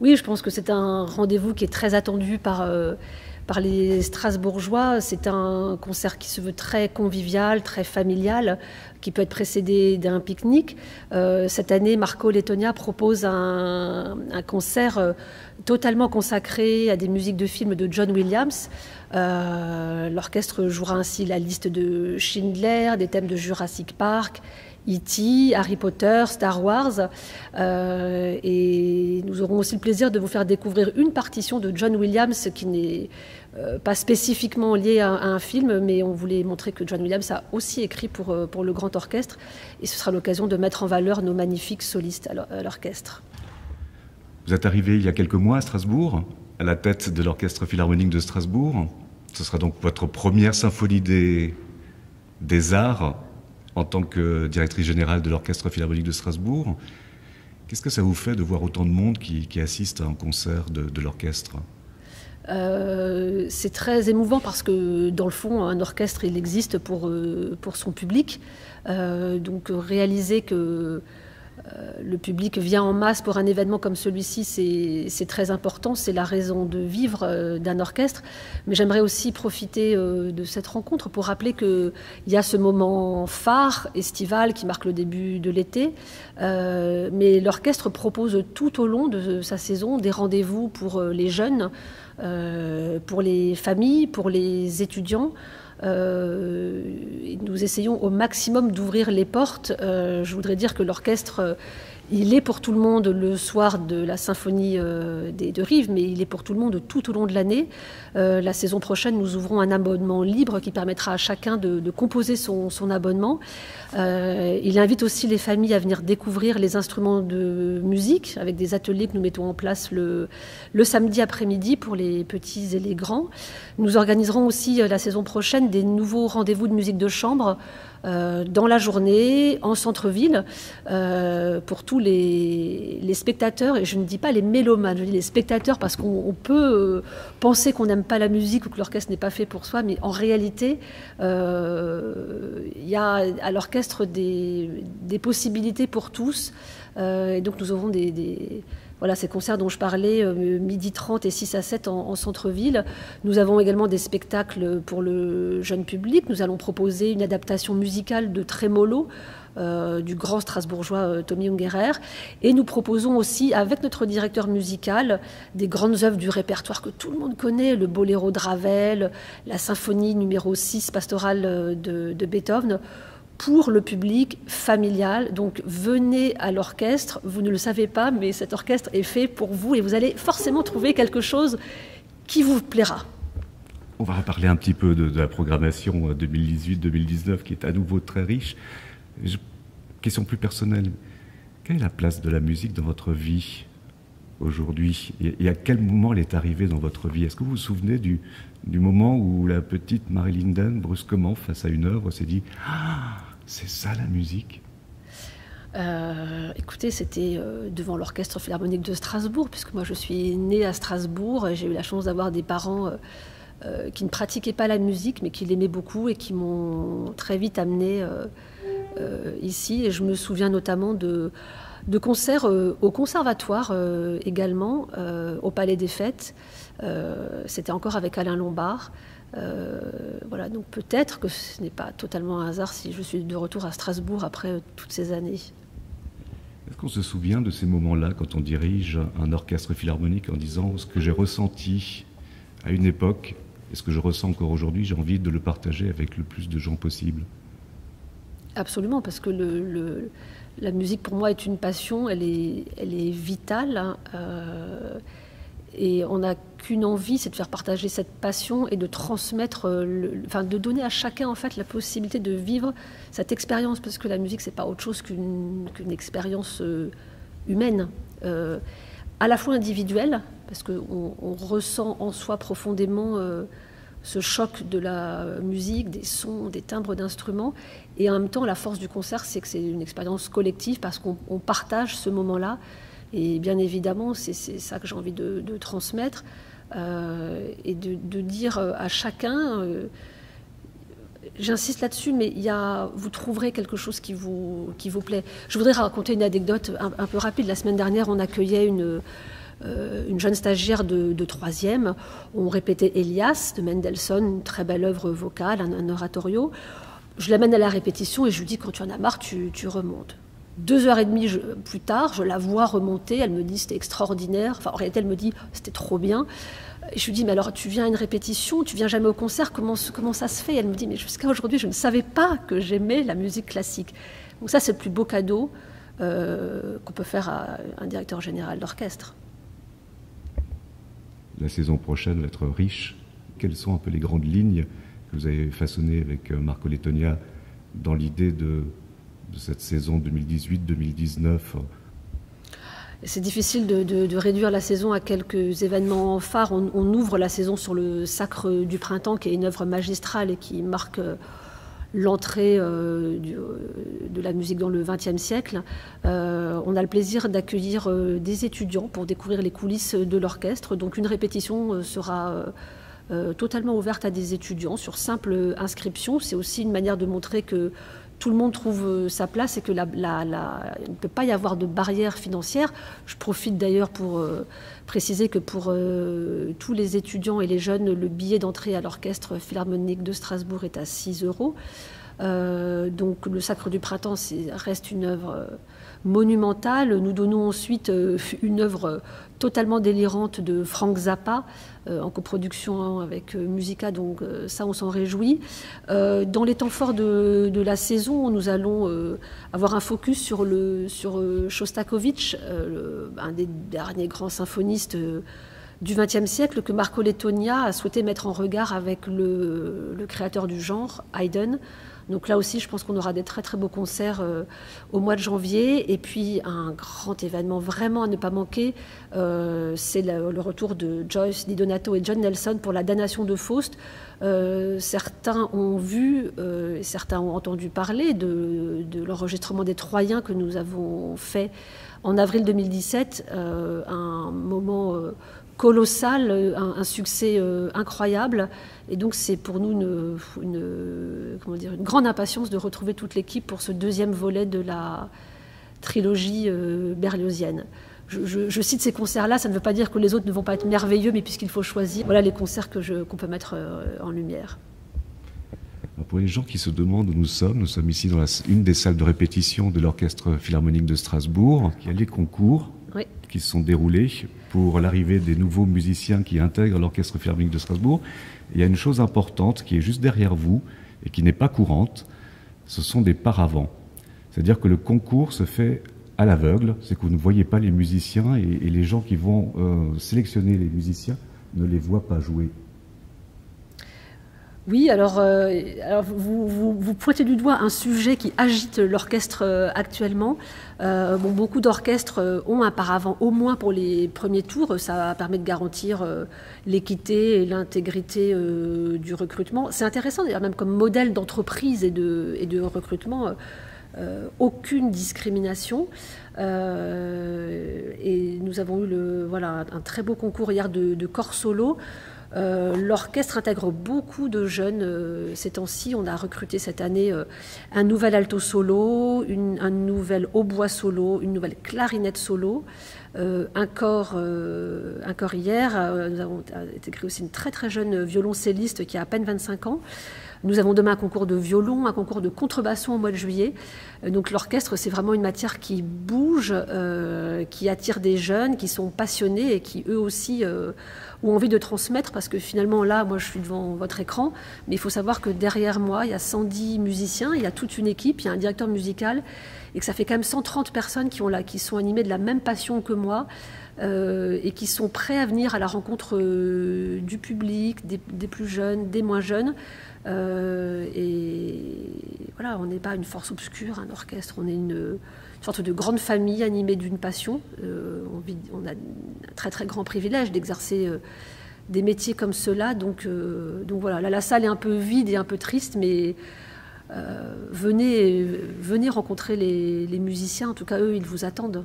Oui, je pense que c'est un rendez-vous qui est très attendu par les Strasbourgeois. C'est un concert qui se veut très convivial, très familial, qui peut être précédé d'un pique-nique. Cette année, Marco Lettonia propose un concert totalement consacré à des musiques de films de John Williams. L'orchestre jouera ainsi la liste de Schindler, des thèmes de Jurassic Park, E.T., Harry Potter, Star Wars. Et nous aurons aussi le plaisir de vous faire découvrir une partition de John Williams qui n'est pas spécifiquement liée à un film, mais on voulait montrer que John Williams a aussi écrit pour le grand orchestre. Et ce sera l'occasion de mettre en valeur nos magnifiques solistes à l'orchestre. Vous êtes arrivé il y a quelques mois à Strasbourg, à la tête de l'Orchestre Philharmonique de Strasbourg. Ce sera donc votre première symphonie des arts en tant que directrice générale de l'Orchestre Philharmonique de Strasbourg. Qu'est-ce que ça vous fait de voir autant de monde qui assiste à un concert de l'orchestre ? C'est très émouvant parce que, dans le fond, un orchestre, il existe pour son public. Donc, réaliser que le public vient en masse pour un événement comme celui-ci, c'est très important, c'est la raison de vivre d'un orchestre. Mais j'aimerais aussi profiter de cette rencontre pour rappeler qu'il y a ce moment phare, estival, qui marque le début de l'été. Mais l'orchestre propose tout au long de sa saison des rendez-vous pour les jeunes, pour les familles, pour les étudiants. Nous essayons au maximum d'ouvrir les portes. Je voudrais dire que l'orchestre, il est pour tout le monde le soir de la symphonie de Rives, mais il est pour tout le monde tout au long de l'année. La saison prochaine, nous ouvrons un abonnement libre qui permettra à chacun de composer son abonnement. Il invite aussi les familles à venir découvrir les instruments de musique avec des ateliers que nous mettons en place le samedi après-midi pour les petits et les grands. Nous organiserons aussi la saison prochaine des nouveaux rendez-vous de musique de chambre dans la journée, en centre-ville, pour tous les spectateurs, et je ne dis pas les mélomanes, je dis les spectateurs, parce qu'on peut penser qu'on n'aime pas la musique ou que l'orchestre n'est pas fait pour soi, mais en réalité, il y a à l'orchestre des possibilités pour tous, et donc nous aurons voilà, ces concerts dont je parlais, 12h30 et 6 à 7 en centre-ville. Nous avons également des spectacles pour le jeune public. Nous allons proposer une adaptation musicale de Trémolo, du grand strasbourgeois Tommy Ungerer. Et nous proposons aussi, avec notre directeur musical, des grandes œuvres du répertoire que tout le monde connaît, le boléro de Ravel, la symphonie numéro 6 pastorale de Beethoven, pour le public familial. Donc venez à l'orchestre, vous ne le savez pas, mais cet orchestre est fait pour vous et vous allez forcément trouver quelque chose qui vous plaira. On va reparler un petit peu de la programmation 2018-2019 qui est à nouveau très riche. Question plus personnelle, quelle est la place de la musique dans votre vie aujourd'hui et à quel moment elle est arrivée dans votre vie? Est-ce que vous vous souvenez du moment où la petite Mary Linden, brusquement, face à une œuvre, s'est dit « Ah, c'est ça la musique » Écoutez, c'était devant l'Orchestre Philharmonique de Strasbourg, puisque moi je suis née à Strasbourg et j'ai eu la chance d'avoir des parents qui ne pratiquaient pas la musique, mais qui l'aimaient beaucoup et qui m'ont très vite amenée ici. Et je me souviens notamment de concerts au conservatoire également, au Palais des Fêtes. C'était encore avec Alain Lombard. Voilà, donc peut-être que ce n'est pas totalement un hasard si je suis de retour à Strasbourg après toutes ces années. Est-ce qu'on se souvient de ces moments-là quand on dirige un orchestre philharmonique en disant ce que j'ai ressenti à une époque et ce que je ressens encore aujourd'hui, j'ai envie de le partager avec le plus de gens possible? Absolument, parce que la musique pour moi est une passion, elle est vitale, hein, et on n'a qu'une envie, c'est de faire partager cette passion et de transmettre, de donner à chacun en fait la possibilité de vivre cette expérience, parce que la musique c'est pas autre chose qu'une expérience humaine, à la fois individuelle, parce qu'on ressent en soi profondément ce choc de la musique, des sons, des timbres d'instruments, et en même temps la force du concert c'est que c'est une expérience collective parce qu'on partage ce moment-là. Et bien évidemment, c'est ça que j'ai envie de transmettre et de dire à chacun, j'insiste là-dessus, mais vous trouverez quelque chose qui vous plaît. Je voudrais raconter une anecdote un peu rapide. La semaine dernière, on accueillait une jeune stagiaire de troisième. On répétait Elias de Mendelssohn, une très belle œuvre vocale, un oratorio. Je l'amène à la répétition et je lui dis, quand tu en as marre, tu remontes. 2h30 plus tard, je la vois remonter, elle me dit c'était extraordinaire, enfin en réalité elle me dit c'était trop bien. Et je lui dis mais alors tu viens à une répétition, tu viens jamais au concert, comment ça se fait? Elle me dit mais jusqu'à aujourd'hui je ne savais pas que j'aimais la musique classique. Donc ça c'est le plus beau cadeau qu'on peut faire à un directeur général d'orchestre. La saison prochaine va être riche. Quelles sont un peu les grandes lignes que vous avez façonnées avec Marco Lettonia dans l'idée de cette saison 2018-2019? C'est difficile de réduire la saison à quelques événements phares. On ouvre la saison sur le Sacre du Printemps, qui est une œuvre magistrale et qui marque l'entrée de la musique dans le XXe siècle. On a le plaisir d'accueillir des étudiants pour découvrir les coulisses de l'orchestre. Donc une répétition sera totalement ouverte à des étudiants sur simple inscription. C'est aussi une manière de montrer que tout le monde trouve sa place et que il ne peut pas y avoir de barrière financière. Je profite d'ailleurs pour préciser que pour tous les étudiants et les jeunes, le billet d'entrée à l'Orchestre Philharmonique de Strasbourg est à 6 €. Donc le Sacre du Printemps reste une œuvre monumentale. Nous donnons ensuite une œuvre totalement délirante de Frank Zappa, en coproduction avec Musica, donc ça on s'en réjouit. Dans les temps forts de la saison, nous allons avoir un focus sur Shostakovich, un des derniers grands symphonistes du XXe siècle que Marco Lettonia a souhaité mettre en regard avec le créateur du genre, Haydn. Donc là aussi, je pense qu'on aura des très très beaux concerts au mois de janvier. Et puis un grand événement vraiment à ne pas manquer, c'est le retour de Joyce Di Donato et John Nelson pour la damnation de Faust. Certains ont vu, certains ont entendu parler de l'enregistrement des Troyens que nous avons fait en avril 2017, un moment colossal, un succès incroyable. Et donc c'est pour nous une grande impatience de retrouver toute l'équipe pour ce deuxième volet de la trilogie berliozienne. Je cite ces concerts-là, ça ne veut pas dire que les autres ne vont pas être merveilleux, mais puisqu'il faut choisir, voilà les concerts qu'on peut mettre en lumière. Pour les gens qui se demandent où nous sommes ici dans une des salles de répétition de l'Orchestre Philharmonique de Strasbourg. Il y a les concours qui se sont déroulés pour l'arrivée des nouveaux musiciens qui intègrent l'Orchestre Philharmonique de Strasbourg. Il y a une chose importante qui est juste derrière vous et qui n'est pas courante, ce sont des paravents. C'est-à-dire que le concours se fait à l'aveugle, c'est que vous ne voyez pas les musiciens et les gens qui vont sélectionner les musiciens ne les voient pas jouer. Oui, alors vous pointez du doigt un sujet qui agite l'orchestre actuellement. Beaucoup d'orchestres ont un paravent, au moins pour les premiers tours. Ça permet de garantir l'équité et l'intégrité du recrutement. C'est intéressant, d'ailleurs, même comme modèle d'entreprise et de recrutement, aucune discrimination. Et nous avons eu un très beau concours hier de corps solo. L'orchestre intègre beaucoup de jeunes ces temps-ci. On a recruté cette année un nouvel alto solo, un nouvel hautbois solo, une nouvelle clarinette solo, un corps hier. Nous avons intégré aussi une très très jeune violoncelliste qui a à peine 25 ans. Nous avons demain un concours de violon, un concours de contrebasson au mois de juillet. Donc l'orchestre, c'est vraiment une matière qui bouge, qui attire des jeunes, qui sont passionnés et qui eux aussi ont envie de transmettre, parce que finalement là, moi je suis devant votre écran, mais il faut savoir que derrière moi, il y a 110 musiciens, il y a toute une équipe, il y a un directeur musical, et que ça fait quand même 130 personnes qui sont animées de la même passion que moi, et qui sont prêts à venir à la rencontre du public, des plus jeunes, des moins jeunes. Et voilà, on n'est pas une force obscure, un orchestre, on est une sorte de grande famille animée d'une passion. On a un très très grand privilège d'exercer des métiers comme ceux-là. Donc voilà, là la salle est un peu vide et un peu triste, mais venez rencontrer les musiciens, en tout cas eux, ils vous attendent.